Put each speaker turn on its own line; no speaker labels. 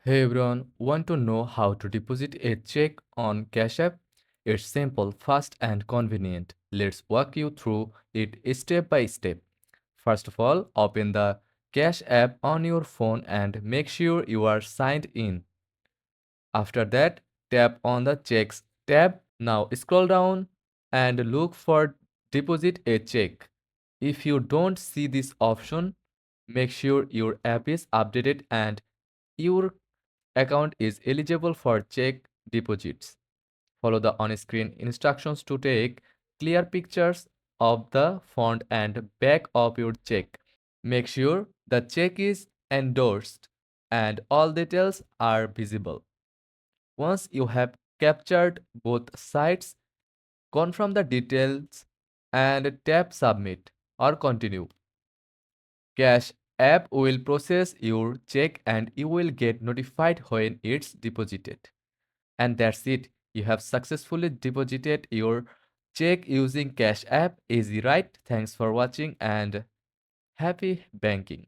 Hey everyone, want to know how to deposit a check on Cash App? It's simple, fast, and convenient. Let's walk you through it step by step. First of all, open the Cash App on your phone and make sure you are signed in. After that, tap on the Checks tab. Now scroll down and look for Deposit a Check. If you don't see this option, make sure your app is updated and your account is eligible for check deposits. Follow the on-screen instructions to take clear pictures of the front and back of your check. Make sure the check is endorsed and all details are visible. Once you have captured both sides, confirm the details and tap submit or continue. Cash app will process your check and you will get notified when it's deposited. And that's it. You have successfully deposited your check using Cash App. Easy, right? Thanks for watching and happy banking.